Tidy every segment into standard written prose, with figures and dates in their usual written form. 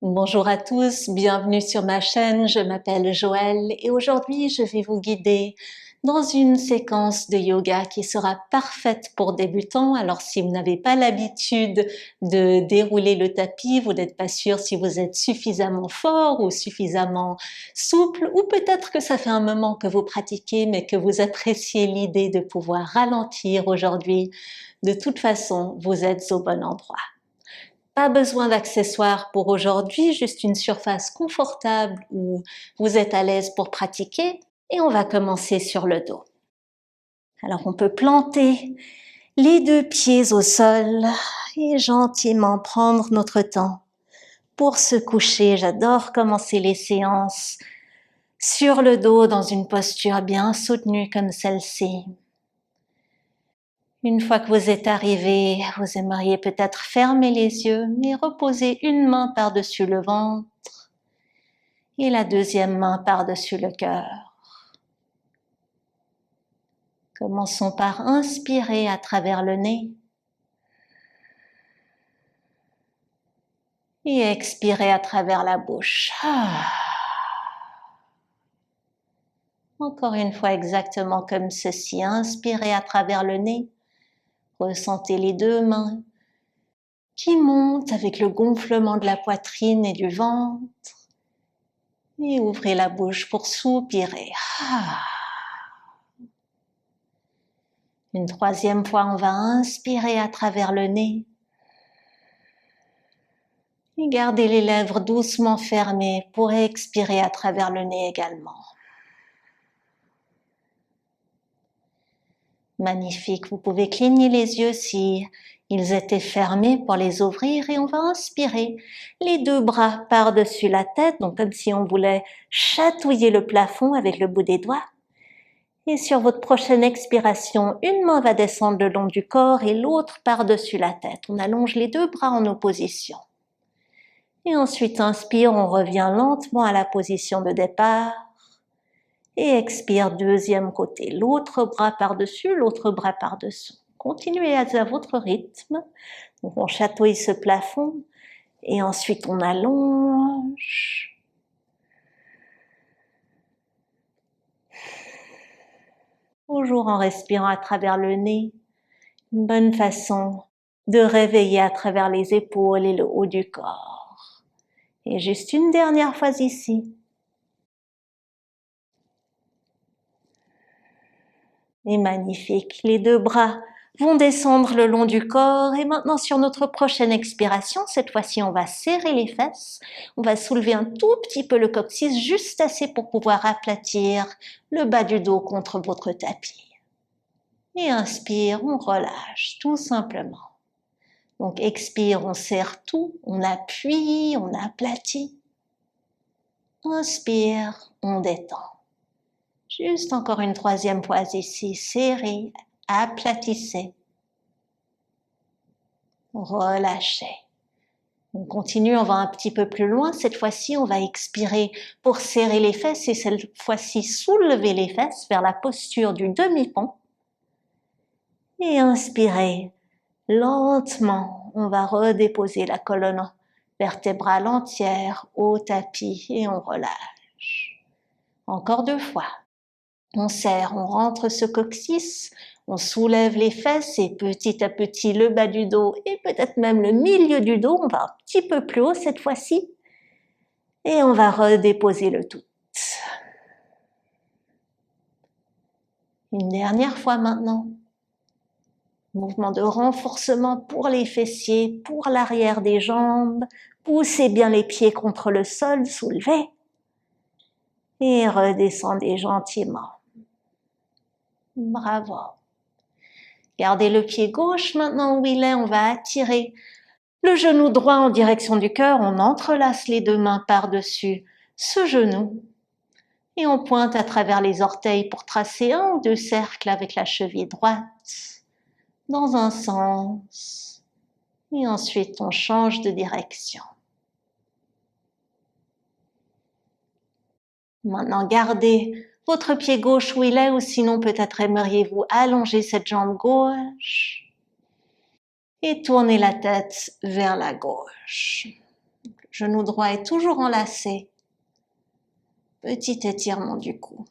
Bonjour à tous, bienvenue sur ma chaîne, je m'appelle Joëlle et aujourd'hui je vais vous guider dans une séquence de yoga qui sera parfaite pour débutants. Alors si vous n'avez pas l'habitude de dérouler le tapis, vous n'êtes pas sûr si vous êtes suffisamment fort ou suffisamment souple, ou peut-être que ça fait un moment que vous pratiquez mais que vous appréciez l'idée de pouvoir ralentir aujourd'hui. De toute façon, vous êtes au bon endroit. Pas besoin d'accessoires pour aujourd'hui, juste une surface confortable où vous êtes à l'aise pour pratiquer, et on va commencer sur le dos. Alors on peut planter les deux pieds au sol et gentiment prendre notre temps pour se coucher. J'adore commencer les séances sur le dos dans une posture bien soutenue comme celle-ci. Une fois que vous êtes arrivé, vous aimeriez peut-être fermer les yeux et reposer une main par-dessus le ventre et la deuxième main par-dessus le cœur. Commençons par inspirer à travers le nez et expirer à travers la bouche. Encore une fois, exactement comme ceci. Inspirez à travers le nez. Ressentez les deux mains qui montent avec le gonflement de la poitrine et du ventre. Et ouvrez la bouche pour soupirer. Une troisième fois, on va inspirer à travers le nez. Et gardez les lèvres doucement fermées pour expirer à travers le nez également. Magnifique, vous pouvez cligner les yeux si ils étaient fermés pour les ouvrir, et on va inspirer les deux bras par-dessus la tête, donc comme si on voulait chatouiller le plafond avec le bout des doigts. Et sur votre prochaine expiration, une main va descendre le long du corps et l'autre par-dessus la tête. On allonge les deux bras en opposition. Et ensuite, inspire, on revient lentement à la position de départ. Et expire, deuxième côté, l'autre bras par-dessus, l'autre bras par-dessous. Continuez à votre rythme. Donc on chatouille ce plafond et ensuite on allonge. Toujours en respirant à travers le nez. Une bonne façon de réveiller à travers les épaules et le haut du corps. Et juste une dernière fois ici. Et magnifique, les deux bras vont descendre le long du corps, et maintenant sur notre prochaine expiration, cette fois-ci on va serrer les fesses, on va soulever un tout petit peu le coccyx, juste assez pour pouvoir aplatir le bas du dos contre votre tapis. Et inspire, on relâche tout simplement. Donc expire, on serre tout, on appuie, on aplatit. Inspire, on détend. Juste encore une troisième fois ici, serrez, aplatissez, relâchez. On continue, on va un petit peu plus loin. Cette fois-ci, on va expirer pour serrer les fesses et cette fois-ci soulever les fesses vers la posture du demi-pont. Et inspirez lentement, on va redéposer la colonne vertébrale entière au tapis et on relâche. Encore deux fois. On serre, on rentre ce coccyx, on soulève les fesses et petit à petit le bas du dos et peut-être même le milieu du dos, on va un petit peu plus haut cette fois-ci et on va redéposer le tout. Une dernière fois maintenant. Mouvement de renforcement pour les fessiers, pour l'arrière des jambes. Poussez bien les pieds contre le sol, soulevez et redescendez gentiment. Bravo. Gardez le pied gauche maintenant où il est, on va attirer le genou droit en direction du cœur, on entrelace les deux mains par-dessus ce genou et on pointe à travers les orteils pour tracer un ou deux cercles avec la cheville droite dans un sens et ensuite on change de direction. Maintenant gardez votre pied gauche où il est, ou sinon peut-être aimeriez-vous allonger cette jambe gauche et tournez la tête vers la gauche. Genou droit est toujours enlacé. Petit étirement du cou.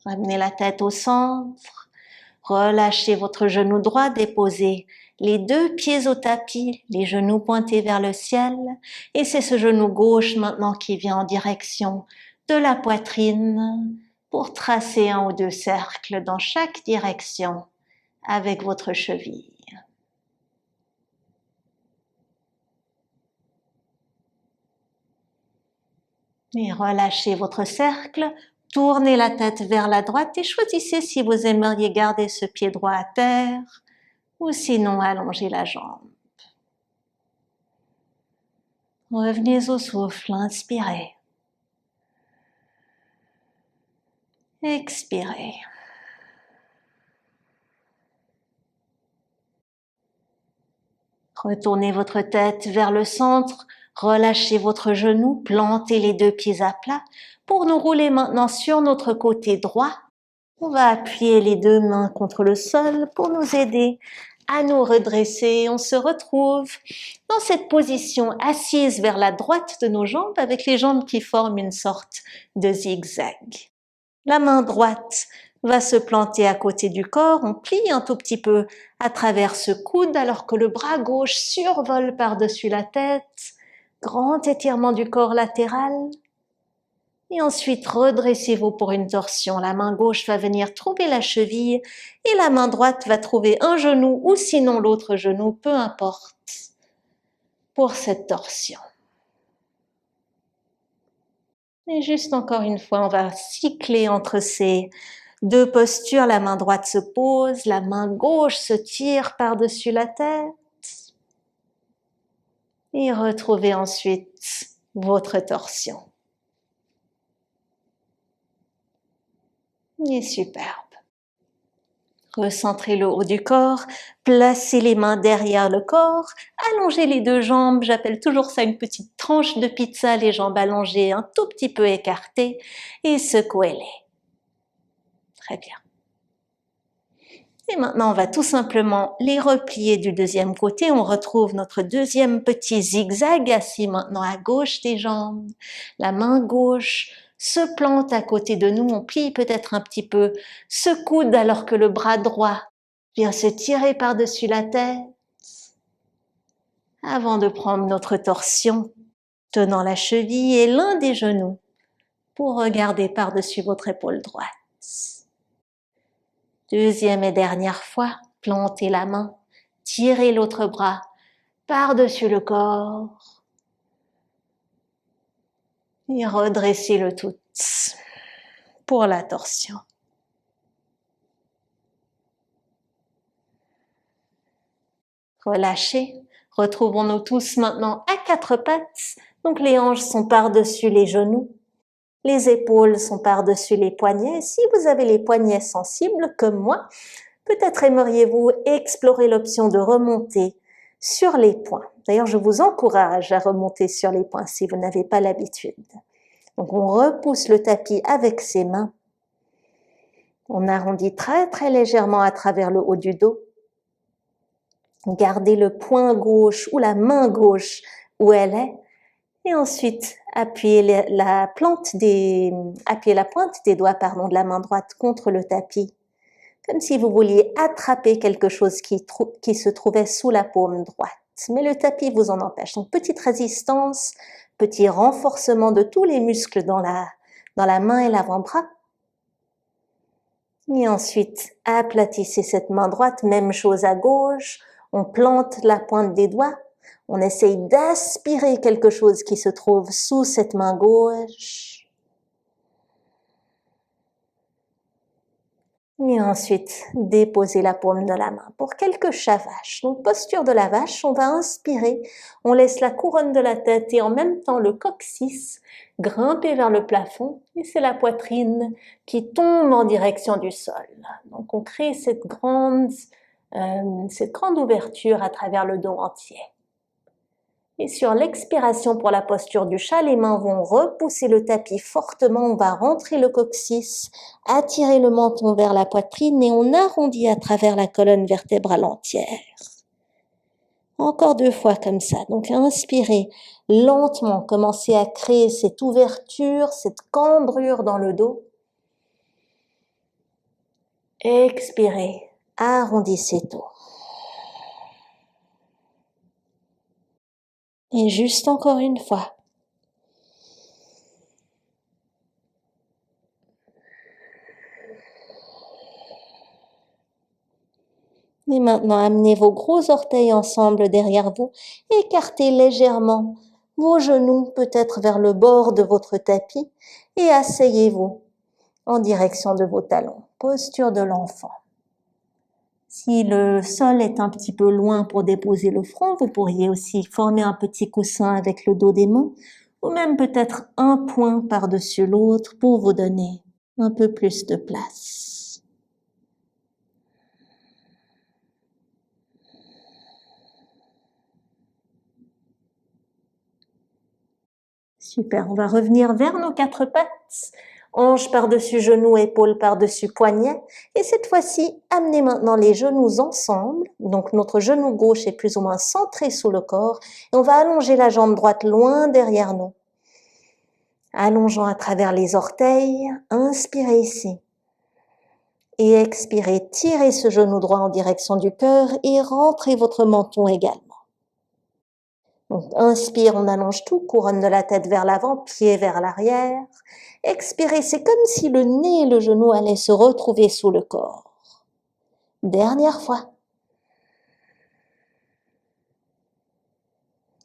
Ramenez la tête au centre. Relâchez votre genou droit, déposez les deux pieds au tapis, les genoux pointés vers le ciel. Et c'est ce genou gauche maintenant qui vient en direction de la poitrine pour tracer un ou deux cercles dans chaque direction avec votre cheville. Et relâchez votre cercle, tournez la tête vers la droite et choisissez si vous aimeriez garder ce pied droit à terre ou sinon allongez la jambe. Revenez au souffle, inspirez. Expirez. Retournez votre tête vers le centre, relâchez votre genou, plantez les deux pieds à plat. Pour nous rouler maintenant sur notre côté droit, on va appuyer les deux mains contre le sol pour nous aider à nous redresser. On se retrouve dans cette position assise vers la droite de nos jambes avec les jambes qui forment une sorte de zigzag. La main droite va se planter à côté du corps, on plie un tout petit peu à travers ce coude alors que le bras gauche survole par-dessus la tête. Grand étirement du corps latéral. Et ensuite, redressez-vous pour une torsion. La main gauche va venir trouver la cheville et la main droite va trouver un genou ou sinon l'autre genou, peu importe, pour cette torsion. Et juste encore une fois, on va cycler entre ces deux postures. La main droite se pose, la main gauche se tire par-dessus la tête. Et retrouvez ensuite votre torsion. Et superbe. Recentrez le haut du corps, placez les mains derrière le corps, allongez les deux jambes, j'appelle toujours ça une petite tranche de pizza, les jambes allongées un tout petit peu écartées et secouez-les. Très bien. Et maintenant, on va tout simplement les replier du deuxième côté. On retrouve notre deuxième petit zigzag assis maintenant à gauche des jambes. La main gauche se plante à côté de nous. On plie peut-être un petit peu ce coude alors que le bras droit vient se tirer par-dessus la tête. Avant de prendre notre torsion, tenant la cheville et l'un des genoux pour regarder par-dessus votre épaule droite. Deuxième et dernière fois, plantez la main, tirez l'autre bras par-dessus le corps et redressez le tout pour la torsion. Relâchez, retrouvons-nous tous maintenant à quatre pattes, donc les hanches sont par-dessus les genoux. Les épaules sont par-dessus les poignets. Si vous avez les poignets sensibles, comme moi, peut-être aimeriez-vous explorer l'option de remonter sur les poings. D'ailleurs, je vous encourage à remonter sur les poings si vous n'avez pas l'habitude. Donc, on repousse le tapis avec ses mains. On arrondit très très légèrement à travers le haut du dos. Gardez le poing gauche ou la main gauche où elle est. Et ensuite, appuyez la pointe des doigts de la main droite contre le tapis, comme si vous vouliez attraper quelque chose qui se trouvait sous la paume droite. Mais le tapis vous en empêche. Donc, petite résistance, petit renforcement de tous les muscles dans la main et l'avant-bras. Et ensuite, aplatissez cette main droite, même chose à gauche. On plante la pointe des doigts. On essaye d'aspirer quelque chose qui se trouve sous cette main gauche. Et ensuite, déposez la paume de la main pour quelques chats vaches. Donc, posture de la vache, on va inspirer. On laisse la couronne de la tête et en même temps le coccyx grimper vers le plafond. Et c'est la poitrine qui tombe en direction du sol. Donc, on crée cette grande ouverture à travers le dos entier. Et sur l'expiration pour la posture du chat, les mains vont repousser le tapis fortement, on va rentrer le coccyx, attirer le menton vers la poitrine et on arrondit à travers la colonne vertébrale entière. Encore 2 fois comme ça. Donc inspirez lentement, commencez à créer cette ouverture, cette cambrure dans le dos. Expirez, arrondissez tout. Et juste encore une fois. Et maintenant, amenez vos gros orteils ensemble derrière vous, écartez légèrement vos genoux peut-être vers le bord de votre tapis et asseyez-vous en direction de vos talons. Posture de l'enfant. Si le sol est un petit peu loin pour déposer le front, vous pourriez aussi former un petit coussin avec le dos des mains ou même peut-être un point par-dessus l'autre pour vous donner un peu plus de place. Super, on va revenir vers nos 4 pattes, hanches par-dessus genoux, épaules par-dessus poignets. Et cette fois-ci, amenez maintenant les genoux ensemble. Donc notre genou gauche est plus ou moins centré sous le corps. Et on va allonger la jambe droite loin derrière nous. Allongeant à travers les orteils, inspirez ici. Et expirez, tirez ce genou droit en direction du cœur et rentrez votre menton également. Donc, inspire, on allonge tout, couronne de la tête vers l'avant, pied vers l'arrière. Expirez, c'est comme si le nez et le genou allaient se retrouver sous le corps. Dernière fois.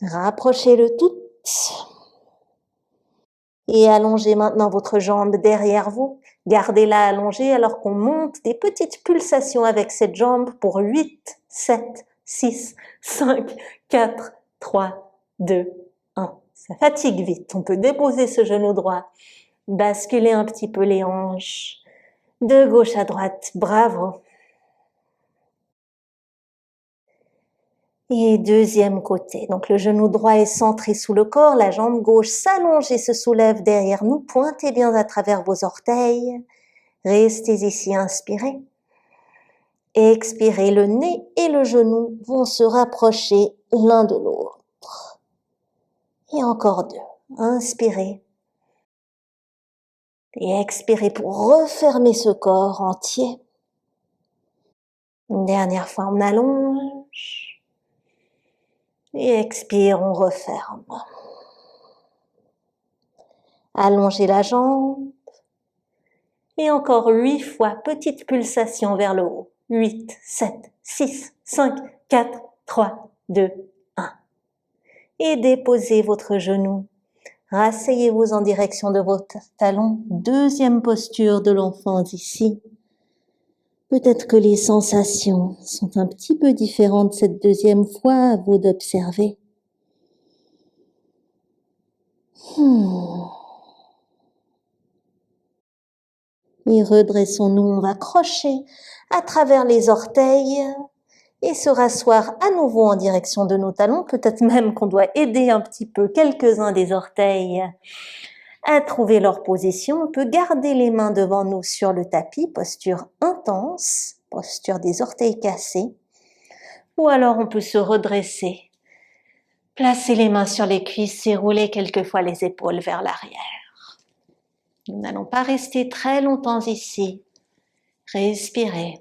Rapprochez le tout. Et allongez maintenant votre jambe derrière vous. Gardez-la allongée alors qu'on monte des petites pulsations avec cette jambe pour 8, 7, 6, 5, 4, 3, 2, 1. Ça fatigue vite. On peut déposer ce genou droit, basculer un petit peu les hanches, de gauche à droite. Bravo. Et deuxième côté. Donc le genou droit est centré sous le corps, la jambe gauche s'allonge et se soulève derrière nous. Pointez bien à travers vos orteils. Restez ici, inspirez. Expirez, le nez et le genou vont se rapprocher l'un de l'autre. Et encore 2. Inspirez. Et expirez pour refermer ce corps entier. Une dernière fois, on allonge. Et expire, on referme. Allongez la jambe. Et encore 8 fois, petite pulsation vers le haut. 8, 7, 6, 5, 4, 3, 2, 1. Et déposez votre genou. Rasseyez-vous en direction de votre talon. Deuxième posture de l'enfance ici. Peut-être que les sensations sont un petit peu différentes cette deuxième fois, à vous d'observer. Et redressons-nous, on va crocher à travers les orteils et se rasseoir à nouveau en direction de nos talons. Peut-être même qu'on doit aider un petit peu quelques-uns des orteils à trouver leur position. On peut garder les mains devant nous sur le tapis, posture intense, posture des orteils cassés. Ou alors on peut se redresser, placer les mains sur les cuisses et rouler quelquefois les épaules vers l'arrière. Nous n'allons pas rester très longtemps ici. Respirez.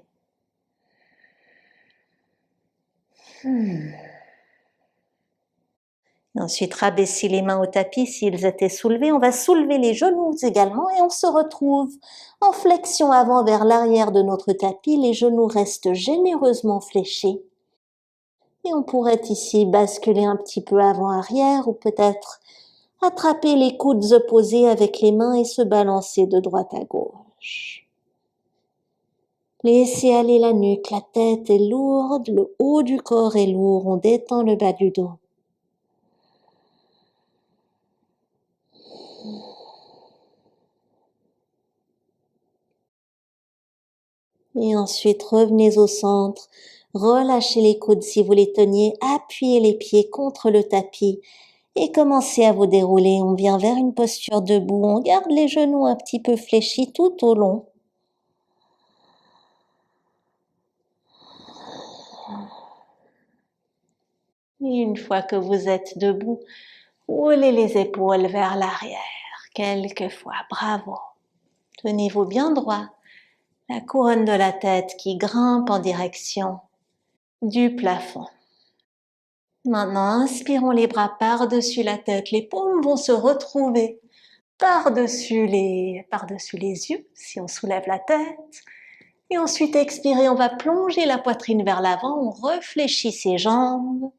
Et ensuite, rabaissez les mains au tapis s'ils étaient soulevés. On va soulever les genoux également et on se retrouve en flexion avant vers l'arrière de notre tapis. Les genoux restent généreusement fléchis. Et on pourrait ici basculer un petit peu avant-arrière ou peut-être attraper les coudes opposés avec les mains et se balancer de droite à gauche. Laissez aller la nuque, la tête est lourde, le haut du corps est lourd, on détend le bas du dos. Et ensuite, revenez au centre, relâchez les coudes si vous les teniez, appuyez les pieds contre le tapis et commencez à vous dérouler. On vient vers une posture debout, on garde les genoux un petit peu fléchis tout au long. Et une fois que vous êtes debout, roulez les épaules vers l'arrière, quelquefois, bravo. Tenez-vous bien droit, la couronne de la tête qui grimpe en direction du plafond. Maintenant, inspirons les bras par-dessus la tête, les paumes vont se retrouver par-dessus les yeux, si on soulève la tête. Et ensuite, expirez, on va plonger la poitrine vers l'avant, on réfléchit ses jambes.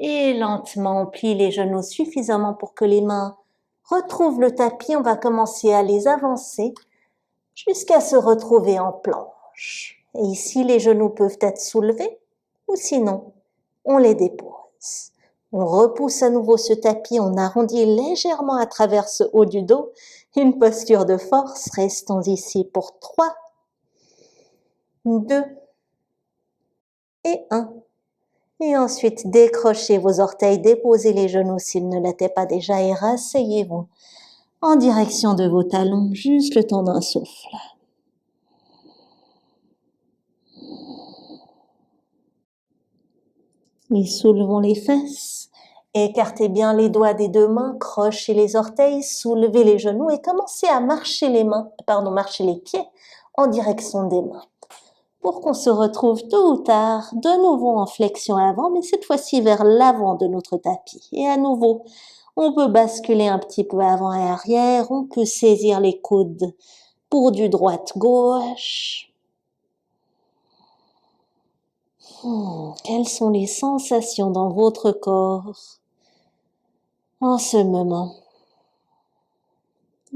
Et lentement, on plie les genoux suffisamment pour que les mains retrouvent le tapis. On va commencer à les avancer jusqu'à se retrouver en planche. Et ici, les genoux peuvent être soulevés ou sinon, on les dépose. On repousse à nouveau ce tapis, on arrondit légèrement à travers ce haut du dos. Une posture de force, restons ici pour 3, 2 et 1. Et ensuite, décrochez vos orteils, déposez les genoux s'ils ne l'étaient pas déjà et rasseyez-vous en direction de vos talons, juste le temps d'un souffle. Et soulevons les fesses, écartez bien les doigts des deux mains, crochez les orteils, soulevez les genoux et commencez à marcher marcher les pieds en direction des mains. Pour qu'on se retrouve tôt ou tard, de nouveau en flexion avant, mais cette fois-ci vers l'avant de notre tapis. Et à nouveau, on peut basculer un petit peu avant et arrière, on peut saisir les coudes pour du droite-gauche. Quelles sont les sensations dans votre corps en ce moment?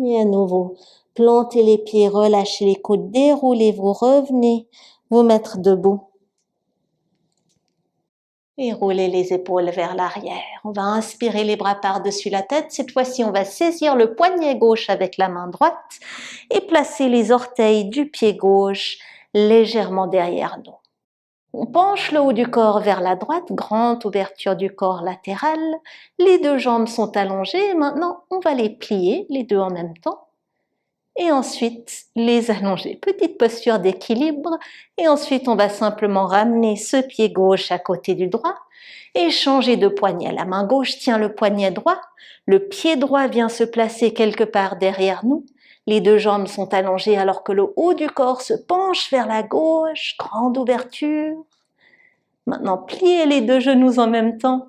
Et à nouveau, plantez les pieds, relâchez les coudes, déroulez-vous, revenez vous mettre debout. Et roulez les épaules vers l'arrière. On va inspirer les bras par-dessus la tête. Cette fois-ci, on va saisir le poignet gauche avec la main droite et placer les orteils du pied gauche légèrement derrière nous. On penche le haut du corps vers la droite, grande ouverture du corps latéral. Les deux jambes sont allongées et maintenant, on va les plier, les deux en même temps. Et ensuite, les allonger. Petite posture d'équilibre. Et ensuite, on va simplement ramener ce pied gauche à côté du droit et changer de poignet. La main gauche tient le poignet droit. Le pied droit vient se placer quelque part derrière nous. Les deux jambes sont allongées alors que le haut du corps se penche vers la gauche. Grande ouverture. Maintenant, pliez les deux genoux en même temps.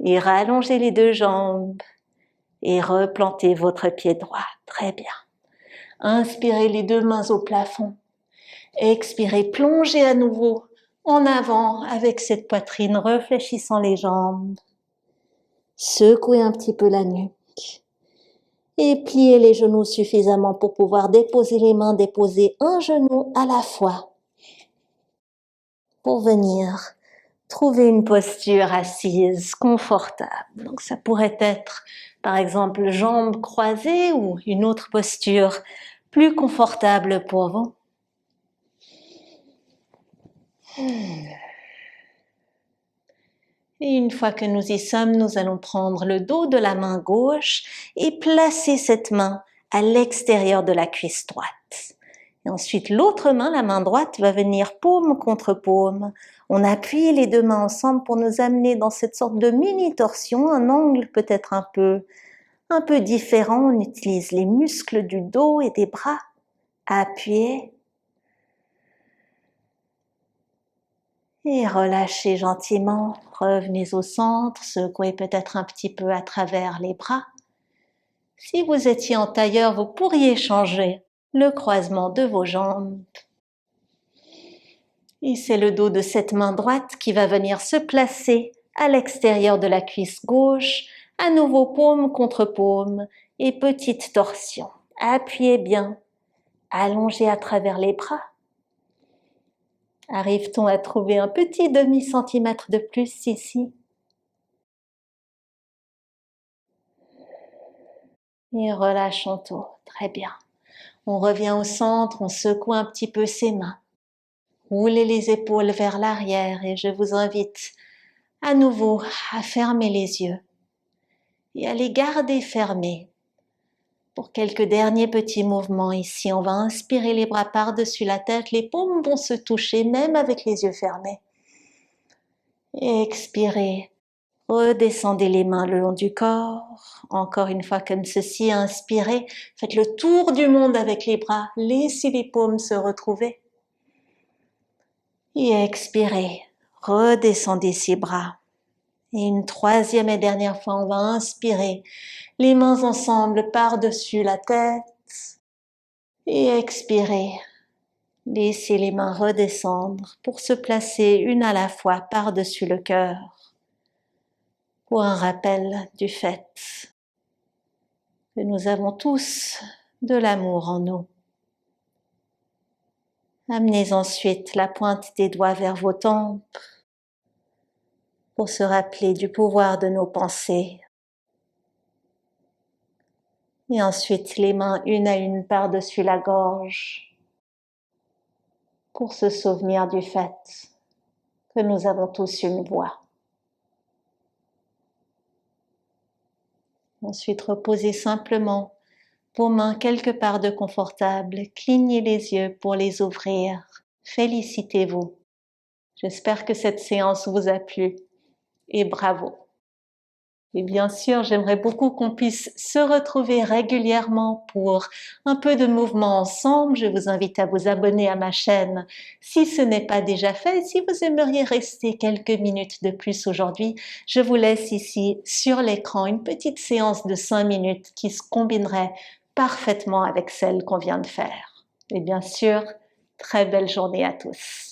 Et rallongez les deux jambes. Et replantez votre pied droit. Très bien. Inspirez les deux mains au plafond. Expirez, plongez à nouveau en avant avec cette poitrine, réfléchissant les jambes. Secouez un petit peu la nuque. Et pliez les genoux suffisamment pour pouvoir déposer les mains, déposer un genou à la fois. Pour venir trouver une posture assise, confortable. Donc ça pourrait être par exemple jambes croisées ou une autre posture plus confortable pour vous. Et une fois que nous y sommes, nous allons prendre le dos de la main gauche et placer cette main à l'extérieur de la cuisse droite. Et ensuite, l'autre main, la main droite, va venir paume contre paume. On appuie les deux mains ensemble pour nous amener dans cette sorte de mini-torsion, un angle peut-être un peu différent. On utilise les muscles du dos et des bras. Appuyez. Et relâchez gentiment, revenez au centre, secouez peut-être un petit peu à travers les bras. Si vous étiez en tailleur, vous pourriez changer le croisement de vos jambes. Et c'est le dos de cette main droite qui va venir se placer à l'extérieur de la cuisse gauche, à nouveau paume contre paume et petite torsion. Appuyez bien, allongez à travers les bras. Arrive-t-on à trouver un petit demi-centimètre de plus ici? Et relâchons tout. Très bien. On revient au centre, on secoue un petit peu ses mains. Roulez les épaules vers l'arrière et je vous invite à nouveau à fermer les yeux et à les garder fermés. Pour quelques derniers petits mouvements ici, on va inspirer les bras par-dessus la tête, les paumes vont se toucher même avec les yeux fermés. Et expirez. Redescendez les mains le long du corps. Encore une fois comme ceci, inspirez. Faites le tour du monde avec les bras. Laissez les paumes se retrouver. Et expirez. Redescendez ces bras. Et une troisième et dernière fois, on va inspirer. Les mains ensemble par-dessus la tête. Et expirez. Laissez les mains redescendre pour se placer une à la fois par-dessus le cœur. Pour un rappel du fait que nous avons tous de l'amour en nous. Amenez ensuite la pointe des doigts vers vos tempes pour se rappeler du pouvoir de nos pensées. Et ensuite les mains une à une par-dessus la gorge pour se souvenir du fait que nous avons tous une voix. Ensuite, reposez simplement vos mains quelque part de confortable, clignez les yeux pour les ouvrir. Félicitez-vous. J'espère que cette séance vous a plu et bravo. Et bien sûr, j'aimerais beaucoup qu'on puisse se retrouver régulièrement pour un peu de mouvement ensemble. Je vous invite à vous abonner à ma chaîne si ce n'est pas déjà fait. Si vous aimeriez rester quelques minutes de plus aujourd'hui, je vous laisse ici sur l'écran une petite séance de 5 minutes qui se combinerait parfaitement avec celle qu'on vient de faire. Et bien sûr, très belle journée à tous.